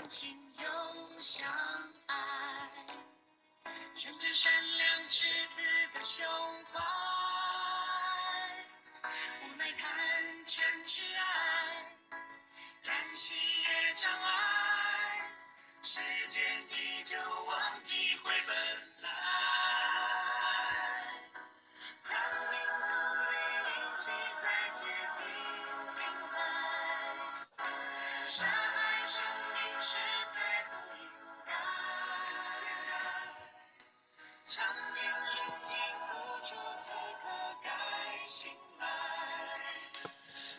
紧拥相爱，纯真善良赤子的胸怀，无奈贪嗔痴爱，染昔夜障碍，时间依旧忘记回本来。探明土里一起再结冰明白，杀害生命实在不应该。尝尽历经付出，此刻该醒来，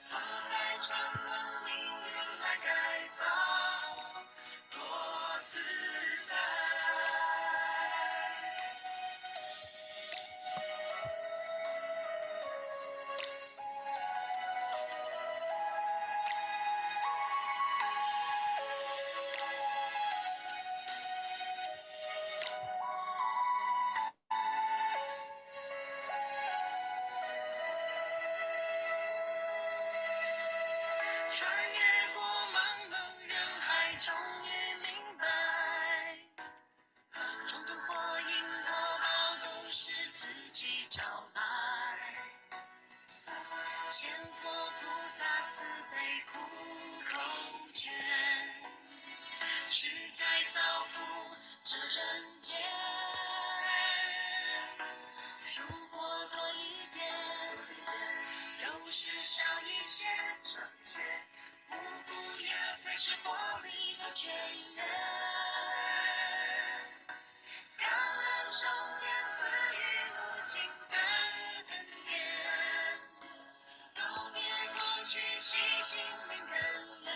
不再沉沦命运来改造，多自在。穿越过茫茫人海，终于明白，种种火影火爆都是自己找来。仙佛菩萨慈悲苦口诀，是在造福这人间。如果多一点，有时少一些，无辜也才是活力的泉源。感恩上天赐予无尽的恩典，告别过去，细心灵人人，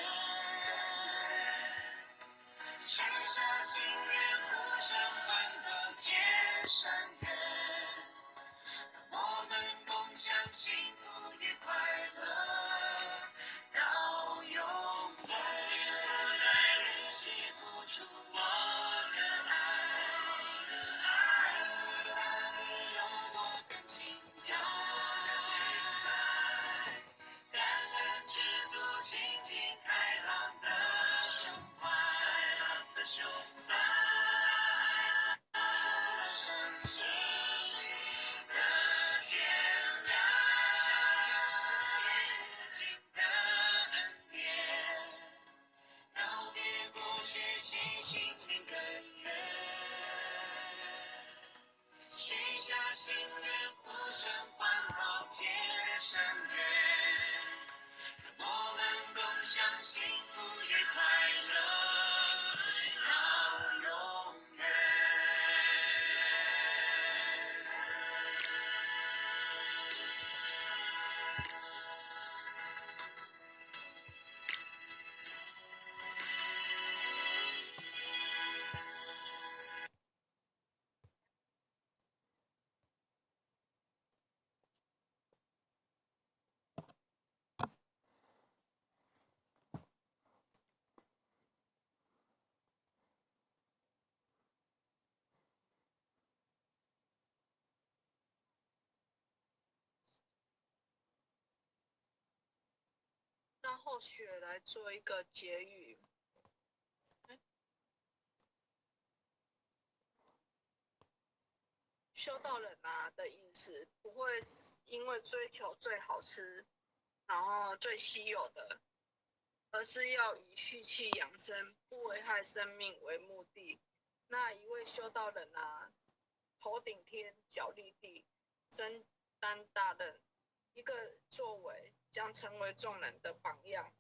许下心愿，互相环抱结善缘，让我们共享幸福与快乐到永远。从今不再吝惜付出我的爱，每一个你有我更精彩。感恩知足，心境开朗的胸怀，胸怀。生命的天亮，上天赐予无尽的恩典，告别过去，细心灵根源，许下心愿，互相环抱结善缘，让我们共享幸福与快乐到永远。让后续来做一个结语。修道人啊的饮食不会因为追求最好吃，然后最稀有的，而是要以蓄气养生、不危害生命为目的。那一位修道人啊，头顶天，脚立地，身担大任，一个作为将成为众人的榜样。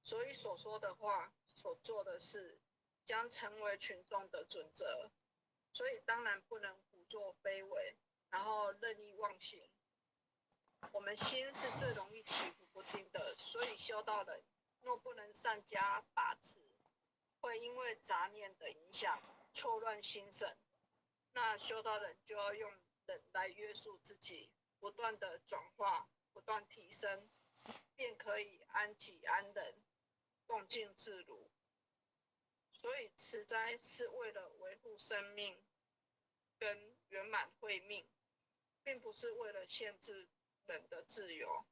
所以所说的话、所做的事，将成为群众的准则。所以当然不能胡作非为，然后任意妄行。我们心是最容易起伏不定的，所以修道人若不能善加把持，会因为杂念的影响错乱心神。那修道人就要用忍来约束自己，不断的转化，不断提升，便可以安己安人，动静自如。所以持斋是为了维护生命跟圆满慧命，并不是为了限制人的自由，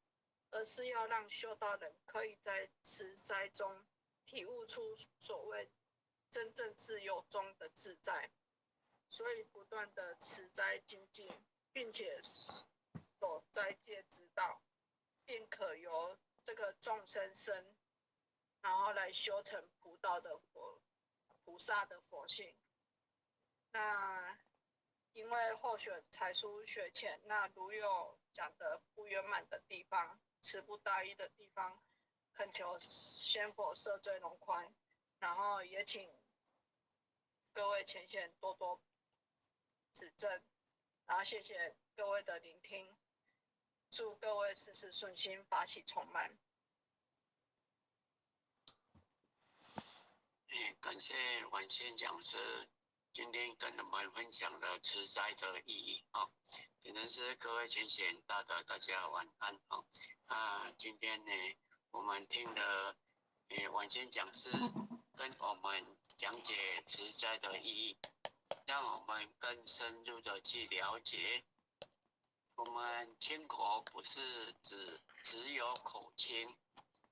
而是要让修道人可以在持斋中体悟出所谓真正自由中的自在，所以不断的持斋精进，并且守斋戒之道，便可由这个众生身，然后来修成菩道的菩萨的佛性。那因为候选才疏学浅，那如有讲的不圆满的地方，词不达意的地方，恳求仙佛赦罪容宽，然后也请各位前贤多多指正，然后谢谢各位的聆听，祝各位事事顺心，法喜充满。感谢晚仙讲师今天跟我们分享了持斋的意义啊。可能是各位前贤大德大家晚安啊。今天呢，我们听了晚仙讲师跟我们讲解持斋的意义，让我们更深入的去了解，我们清口不是只有口清，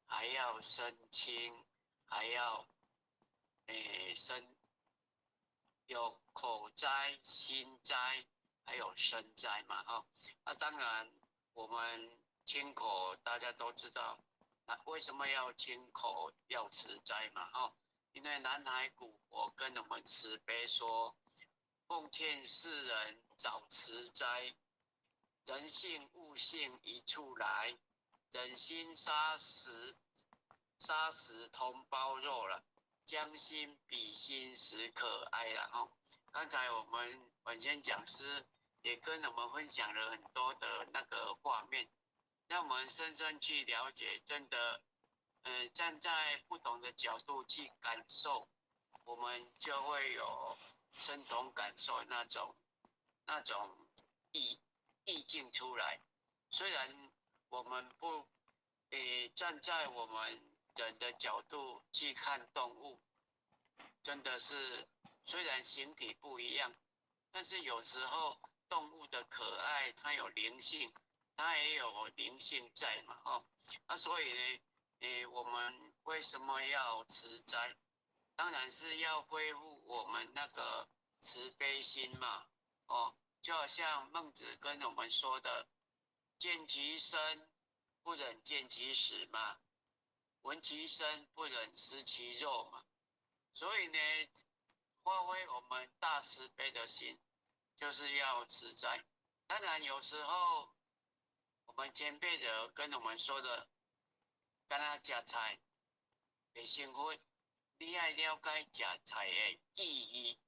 还要身清，还要身有口斋、心斋，还有身斋嘛那当然我们清口大家都知道，那为什么要清口要持斋嘛因为南海古佛跟我们慈悲说，奉劝世人早持斋，人性物性一处来，忍心杀石同胞肉了，将心比心实可哀了刚才我们晚先讲师也跟我们分享了很多的那个画面，让我们深深去了解，真的，站在不同的角度去感受，我们就会有身同感受那种意境出来。虽然我们不站在我们人的角度去看动物，真的是虽然形体不一样，但是有时候动物的可爱，它有灵性，它也有灵性在嘛所以呢，我们为什么要持斋？当然是要恢复我们那个慈悲心嘛就好像孟子跟我们说的，见其生，不忍见其死嘛，闻其声，不忍食其肉嘛。所以呢，发挥我们大慈悲的心，就是要持斋。当然有时候我们前辈的跟我们说的，跟他吃菜袂幸福，你要了解吃菜的意义，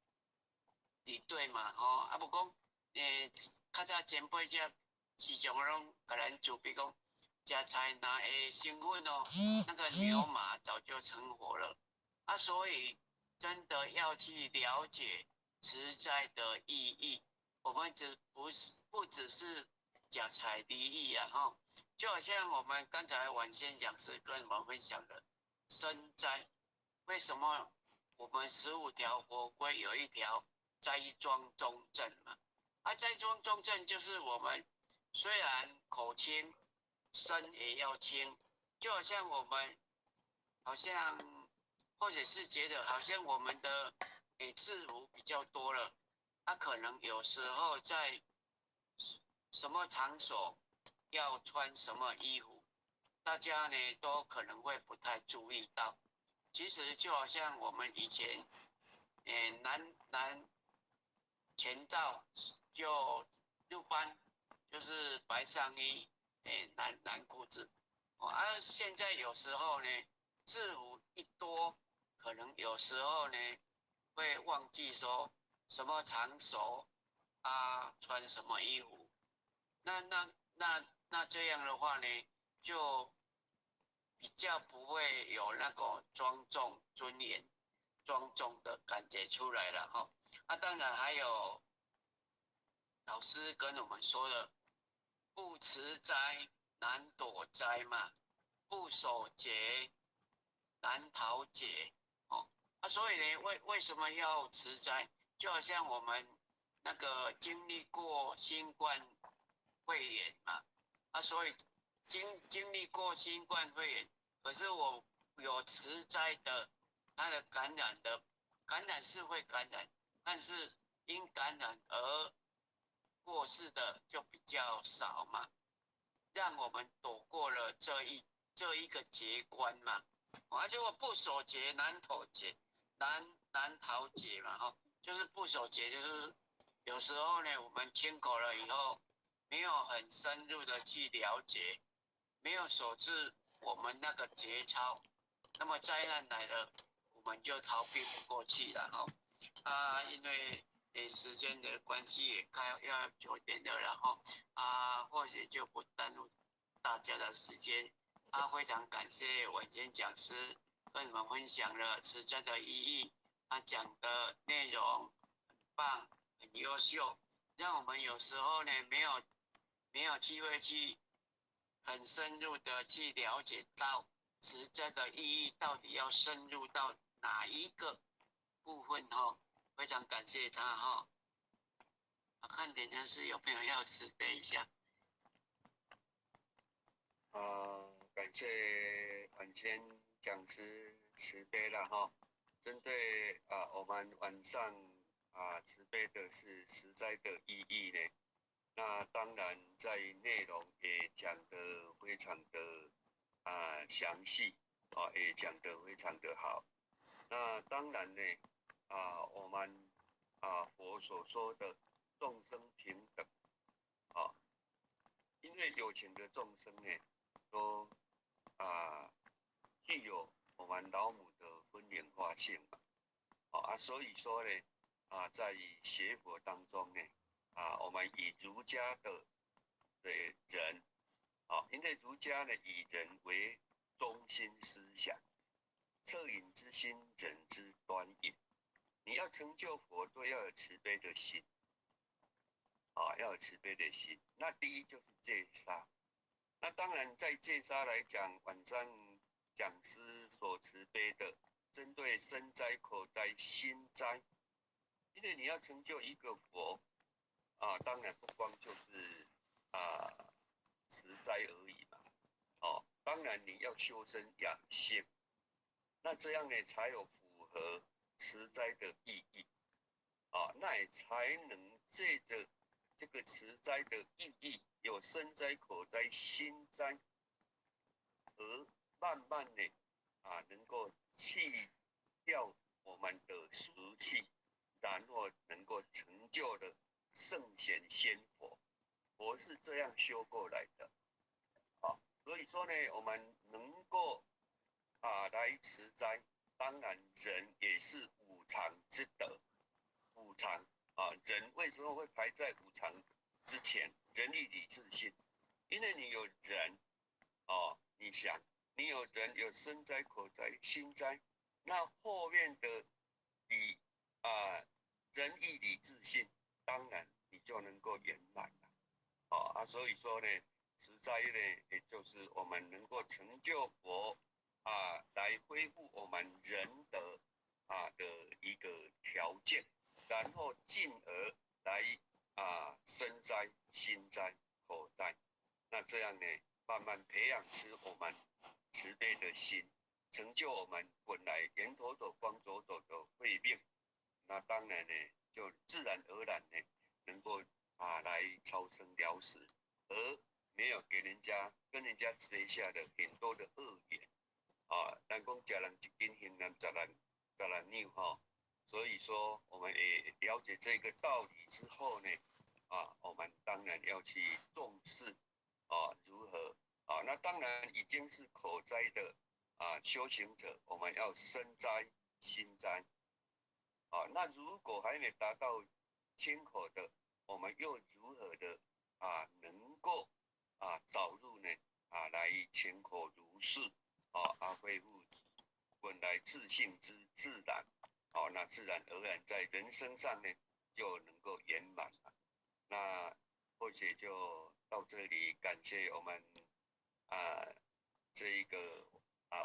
对嘛不讲较早前辈者时常拢甲咱就比讲，吃菜若会兴奋那个牛马早就成活了所以真的要去了解持斋的意义，我们不只是吃菜的意义就好像我们刚才晚先讲师跟我们分享的身斋，为什么我们15条佛规有一条斋庄中正嘛斋庄中正就是我们虽然口清，身也要清，就好像我们好像或者是觉得好像我们的制服比较多了，可能有时候在什么场所要穿什么衣服，大家呢都可能会不太注意到。其实就好像我们以前男前道就入班就是白上衣蓝裤子现在有时候呢制服一多，可能有时候呢会忘记说什么场所穿什么衣服，那这样的话呢，就比较不会有那个庄重尊严、庄重的感觉出来了当然还有老师跟我们说的，不持斋难躲灾嘛，不守节难逃劫所以呢，为什么要持斋？就好像我们那个经历过新冠肺炎嘛所以经历过新冠肺炎，可是我有持斋的，它的感染的感染是会感染，但是因感染而过世的就比较少嘛，让我们躲过了这一个劫关嘛。结果不守节难逃劫，难逃劫嘛，就是不守节，就是有时候呢，我们亲口了以后，没有很深入的去了解，没有守至我们那个节操，那么灾难来了，我们就逃避不过去了因为时间的关系也要9点了，然后或许就不耽误大家的时间。非常感谢晚间讲师跟你们分享了持斋的意义，讲的内容很棒，很优秀，让我们有时候呢没有机会去很深入的去了解到持斋的意义到底要深入到哪一个部分非常感谢他看点的是有朋友要慈悲一下。感谢晚间讲师慈悲了针对我们晚上慈悲的是实在的意义呢，那当然在内容也讲得非常的详细也讲得非常的好。那当然呢我们佛所说的众生平等因为有情的众生呢都具有我们老母的分莲化性嘛所以说呢在学佛当中呢我们以儒家的人因为儒家呢以人为中心思想，恻隐之心人之端也。你要成就佛都要有慈悲的心要有慈悲的心。那第一就是戒杀。那当然在戒杀来讲，晚上讲师所慈悲的针对身灾口灾心灾，因为你要成就一个佛当然不光就是持斋而已嘛当然你要修身养性，那这样呢才有符合持斋的意义那也才能借着这个持斋的意义，有身灾口灾心灾，而慢慢的能够去掉我们的俗气，然后能够成就了圣贤仙佛。佛是这样修过来的所以说呢，我们能够来持斋，当然人也是五常之德。五常人为什么会排在五常之前？仁义礼智信，因为你有人你想你有人有身灾口灾心灾，那后面的以仁义礼智信，当然你就能够圆满了所以说呢持斋呢也就是我们能够成就佛来恢复我们人的的一个条件，然后进而来身灾心灾口灾，那这样呢慢慢培养出我们慈悲的心，成就我们本来圆头斗光走走的慧命，那当然呢就自然而然呢能够来超生了死，而没有跟人家结下的很多的恶缘人讲吃人一斤行人十人扭所以说我们也了解这个道理之后呢我们当然要去重视如何那当然已经是口斋的修行者，我们要身斋心斋那如果还没达到亲口的，我们又如何的能够早入呢来亲口如是恢复本来自信之自然那自然而然在人生上呢就能够圆满了。那或许就到这里，感谢我们这一个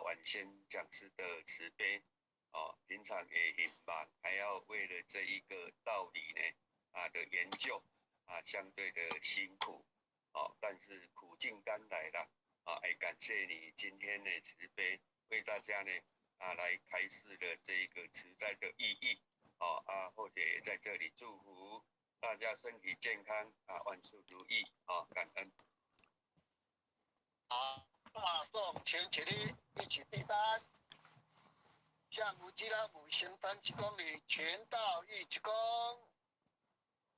晚先讲师的慈悲平常也很忙，还要为了这一个道理呢的研究相对的辛苦但是苦尽甘来了也感谢你今天的慈悲，为大家呢来开示的这个慈灾的意义。或者也在这里祝福大家身体健康万事如意感恩。好，大众请起立，一起闭班。向无极老母行三鞠躬礼，全道一鞠躬，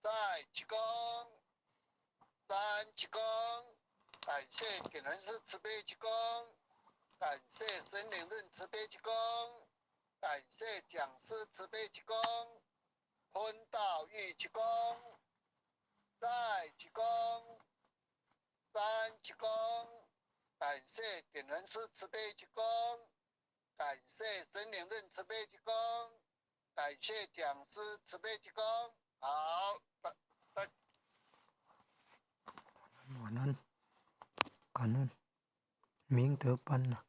再鞠躬，三鞠躬，感谢点人师慈悲鞠躬，感谢神灵任慈悲鞠躬，感谢讲师慈悲鞠躬，坤道一鞠躬，再鞠躬，三鞠躬，感谢点人师慈悲鞠躬。感谢神灵任慈悲鞠躬，感谢讲师慈悲鞠躬。好，晚安，感恩，明德班了。